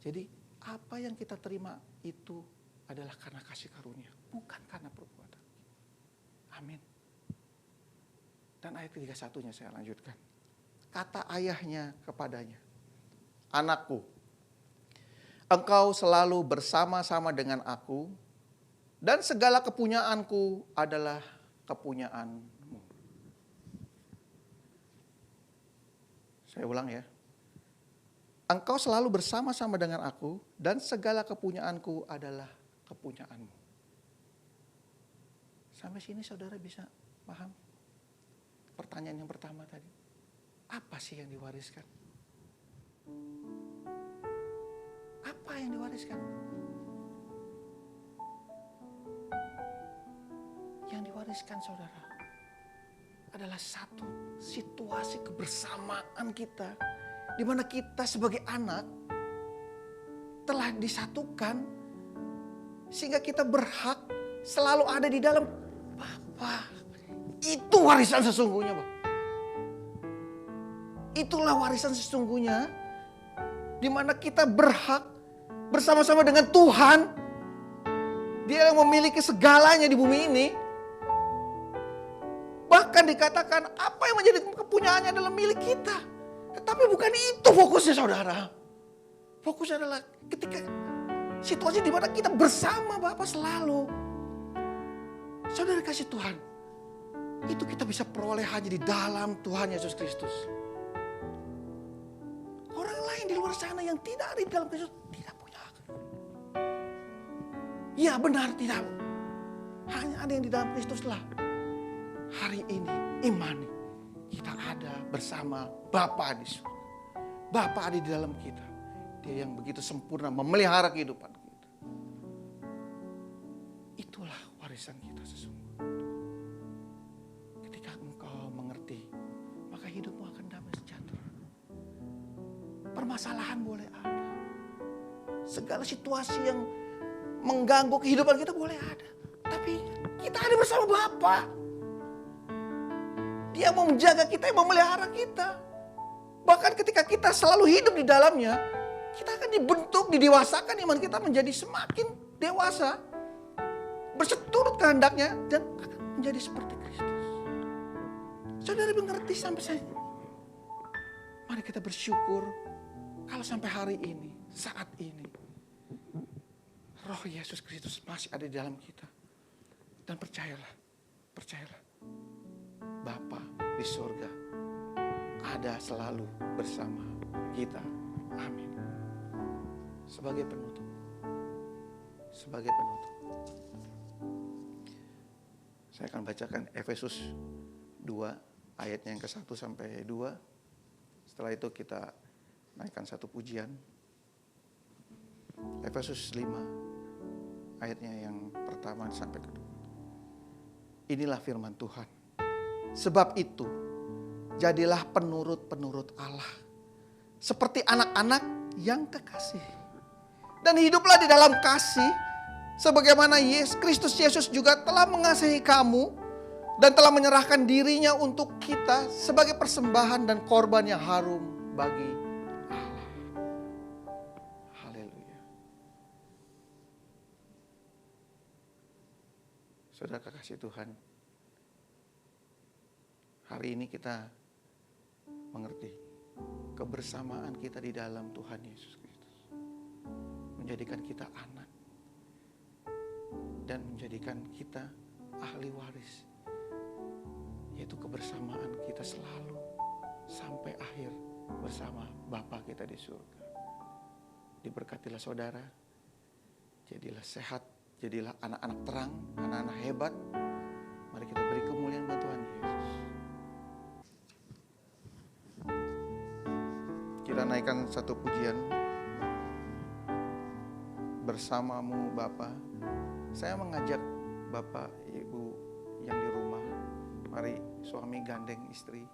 Jadi apa yang kita terima itu adalah karena kasih karunia, bukan karena perbuatan. Amin. Dan ayat ke-31-nya saya lanjutkan. Kata ayahnya kepadanya, anakku, engkau selalu bersama-sama dengan aku, dan segala kepunyaanku adalah kepunyaanmu. Saya ulang ya. Engkau selalu bersama-sama dengan aku, dan segala kepunyaanku adalah kepunyaanmu. Sampai sini saudara bisa paham? Pertanyaan yang pertama tadi. Apa sih yang diwariskan? Apa yang diwariskan? Yang diwariskan saudara adalah satu situasi kebersamaan kita, di mana kita sebagai anak telah disatukan sehingga kita berhak selalu ada di dalam Bapa. Itu warisan sesungguhnya, Bang. Itulah warisan sesungguhnya di mana kita berhak bersama-sama dengan Tuhan. Dia yang memiliki segalanya di bumi ini. Bahkan dikatakan apa yang menjadi kepunyaannya adalah milik kita. Tetapi bukan itu fokusnya saudara. Fokusnya adalah ketika situasi di mana kita bersama Bapa selalu. Saudara kasih Tuhan. Itu kita bisa peroleh hanya di dalam Tuhan Yesus Kristus. Orang lain di luar sana yang tidak ada di dalam Kristus tidak punya hak. Ya benar tidak. Hanya ada yang di dalam Kristus lah. Hari ini imani kita ada bersama Bapa di surga. Bapa ada di dalam kita. Dia yang begitu sempurna memelihara kehidupan kita. Itulah warisan kita sesungguhnya. Ketika engkau mengerti, maka hidupmu akan damai sejahtera. Permasalahan boleh ada. Segala situasi yang mengganggu kehidupan kita boleh ada. Tapi kita ada bersama Bapa. Dia mau menjaga kita, yang memelihara kita. Bahkan ketika kita selalu hidup di dalamnya, kita akan dibentuk, didewasakan, iman kita menjadi semakin dewasa. Berseturut kehendaknya dan akan menjadi seperti Kristus. Saudara mengerti sampai saya. Mari kita bersyukur kalau sampai hari ini, saat ini, Roh Yesus Kristus masih ada di dalam kita. Dan percayalah, Bapa di surga ada selalu bersama kita. Amin. Sebagai penutup. Saya akan bacakan Efesus 2 ayatnya yang ke-1 sampai 2. Setelah itu kita naikkan satu pujian. Efesus 5 ayatnya yang pertama sampai kedua. Inilah firman Tuhan. Sebab itu, jadilah penurut-penurut Allah. Seperti anak-anak yang kekasih. Dan hiduplah di dalam kasih. Sebagaimana Kristus Yesus juga telah mengasihi kamu. Dan telah menyerahkan dirinya untuk kita sebagai persembahan dan korban yang harum bagi Allah. Haleluya. Saudara kekasih Tuhan. Hari ini kita mengerti kebersamaan kita di dalam Tuhan Yesus Kristus menjadikan kita anak, dan menjadikan kita ahli waris, yaitu kebersamaan kita selalu sampai akhir bersama Bapa kita di surga. Diberkatilah saudara, jadilah sehat, jadilah anak-anak terang, anak-anak hebat. Mari kita beri kemuliaan buat Tuhan Yesus. Kita naikkan satu pujian. Bersamamu Bapa. Saya mengajak Bapak Ibu yang di rumah, mari suami gandeng istri,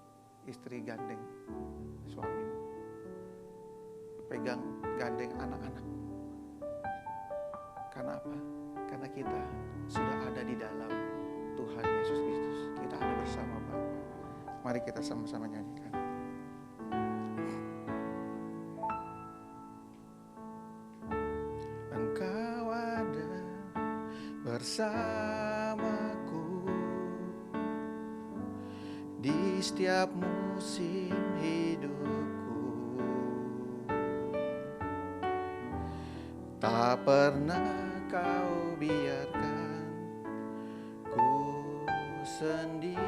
istri gandeng suami, pegang gandeng anak-anak. Karena apa? Karena kita sudah ada di dalam Tuhan Yesus Kristus. Kita ada bersama Bapa. Mari kita sama-sama nyanyikan. Engkau ada bersamaku di setiap musim hidupku. Tak pernah kau biarkan ku sendiri.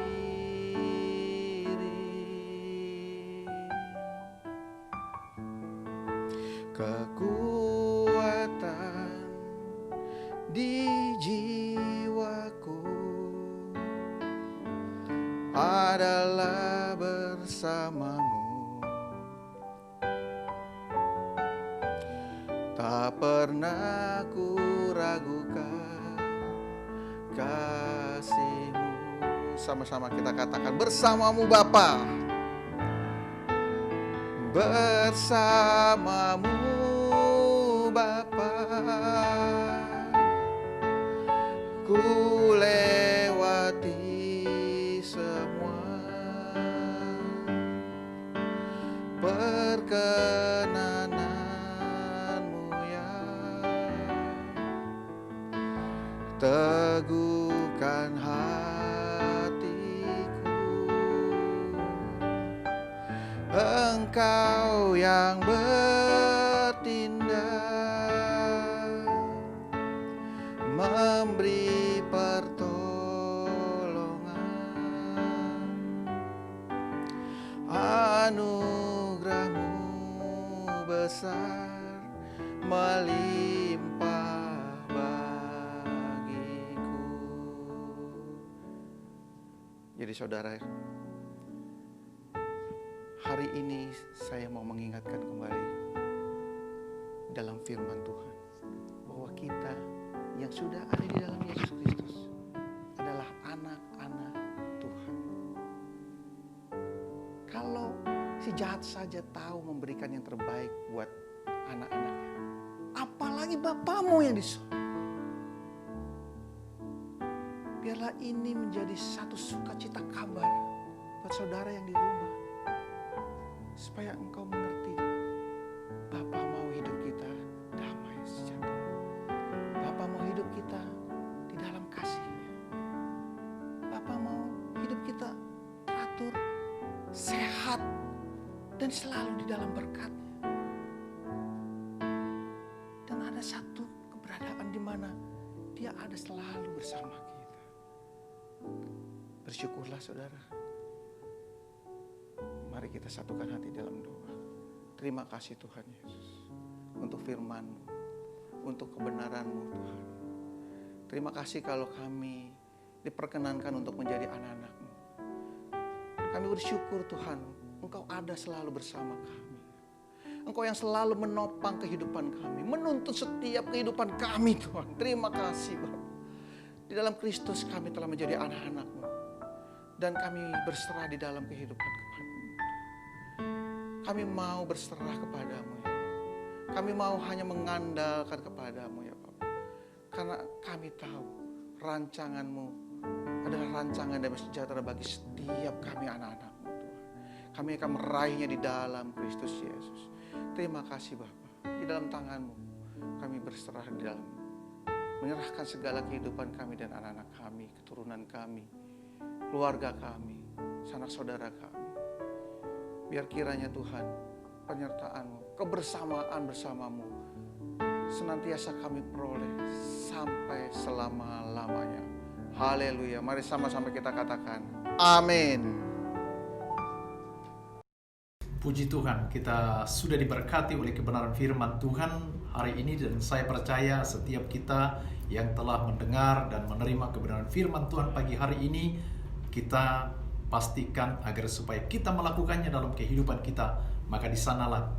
Kekuatan di jiwaku adalah bersamamu. Tak pernah ku ragukan kasih-Mu. Sama-sama kita katakan, bersamamu Bapa. Bersamamu Bapa, ku lewati semua perkenananmu ya. Teguhkan hatiku, Engkau yang bertindak, memberi pertolongan. Anugerah-Mu besar melimpah bagiku. Jadi saudara, hari ini saya mau mengingatkan kembali dalam firman Tuhan bahwa kita yang sudah ada di dalam Yesus Kristus adalah anak-anak Tuhan. Kalau si jahat saja tahu memberikan yang terbaik buat anak-anaknya, apalagi Bapamu yang di surga. Biarlah ini menjadi satu sukacita kabar buat saudara yang di rumah, supaya engkau mengerti Bapa mau hidup kita damai sejahtera. Bapa mau hidup kita di dalam kasih-Nya. Bapa mau hidup kita teratur, sehat, dan selalu di dalam berkat-Nya. Dan ada satu keberadaan di mana Dia ada selalu bersama kita. Bersyukurlah saudara. Mari kita satukan hati dalam doa. Terima kasih Tuhan Yesus untuk firman-Mu, untuk kebenaran-Mu Tuhan. Terima kasih kalau kami diperkenankan untuk menjadi anak-anak-Mu. Kami bersyukur Tuhan, Engkau ada selalu bersama kami. Engkau yang selalu menopang kehidupan kami, menuntun setiap kehidupan kami Tuhan. Terima kasih Bapa. Di dalam Kristus kami telah menjadi anak-anak-Mu. Dan kami berserah di dalam kehidupan kepada-Mu. Kami mau berserah kepada-Mu ya. Kami mau hanya mengandalkan kepada-Mu ya Bapak. Karena kami tahu rancangan-Mu adalah rancangan damai sejahtera bagi setiap kami anak-anak-Mu Tuhan. Kami akan meraihnya di dalam Kristus Yesus. Terima kasih Bapak. Di dalam tangan-Mu kami berserah di dalam, menyerahkan segala kehidupan kami dan anak-anak kami, keturunan kami, keluarga kami, sanak saudara kami. Biar kiranya Tuhan, penyertaan-Mu, kebersamaan bersama-Mu senantiasa kami peroleh sampai selama-lamanya. Haleluya. Mari sama-sama kita katakan amin. Puji Tuhan, kita sudah diberkati oleh kebenaran firman Tuhan hari ini, dan saya percaya setiap kita yang telah mendengar dan menerima kebenaran firman Tuhan pagi hari ini, kita pastikan agar supaya kita melakukannya dalam kehidupan kita, maka di sanalah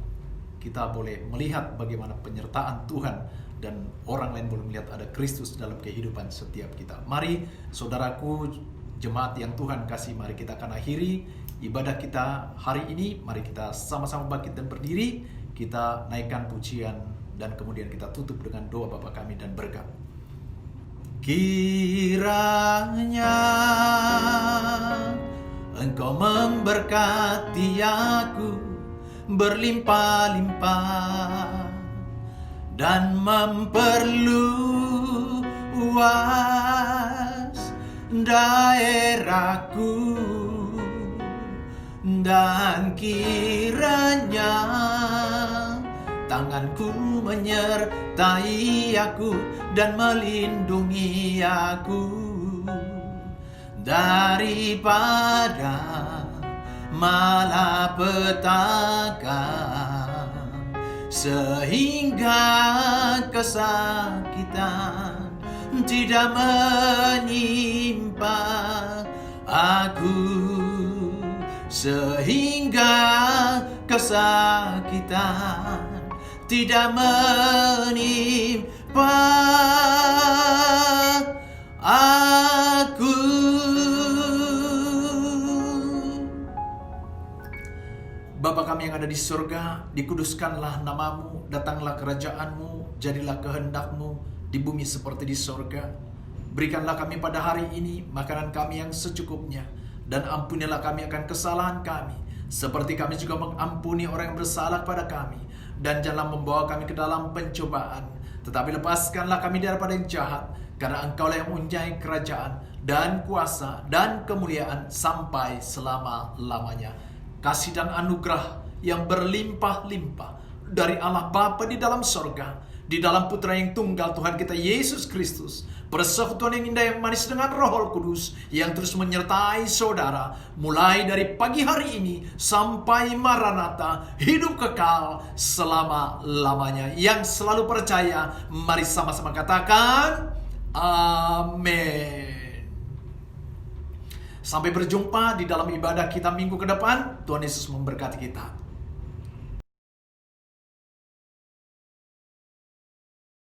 kita boleh melihat bagaimana penyertaan Tuhan, dan orang lain boleh melihat ada Kristus dalam kehidupan setiap kita. Mari saudaraku, jemaat yang Tuhan kasih, mari kita akan akhiri ibadah kita hari ini. Mari kita sama-sama bangkit dan berdiri, kita naikkan pujian, dan kemudian kita tutup dengan doa Bapa kami dan berkat. Kiranya Engkau memberkati aku berlimpah-limpah dan memperluas daerahku, dan kiranya tanganku menyertai aku dan melindungi aku daripada malapetaka, sehingga kesakitan tidak menimpa aku, sehingga kesakitan tidak menimpa aku. Bapa kami yang ada di surga, dikuduskanlah namamu, datanglah kerajaanmu, jadilah kehendakmu di bumi seperti di surga. Berikanlah kami pada hari ini makanan kami yang secukupnya, dan ampunilah kami akan kesalahan kami, seperti kami juga mengampuni orang yang bersalah pada kami. Dan janganlah membawa kami ke dalam pencobaan, tetapi lepaskanlah kami daripada yang jahat, karena Engkaulah yang mempunyai kerajaan dan kuasa dan kemuliaan sampai selama-lamanya. Kasih dan anugerah yang berlimpah-limpah dari Allah Bapa di dalam sorga, di dalam Putra yang tunggal Tuhan kita Yesus Kristus, persekutuan yang indah yang manis dengan Roh Kudus yang terus menyertai saudara mulai dari pagi hari ini sampai Maranatha, hidup kekal selama-lamanya. Yang selalu percaya, mari sama-sama katakan amin. Sampai berjumpa di dalam ibadah kita minggu ke depan. Tuhan Yesus memberkati kita.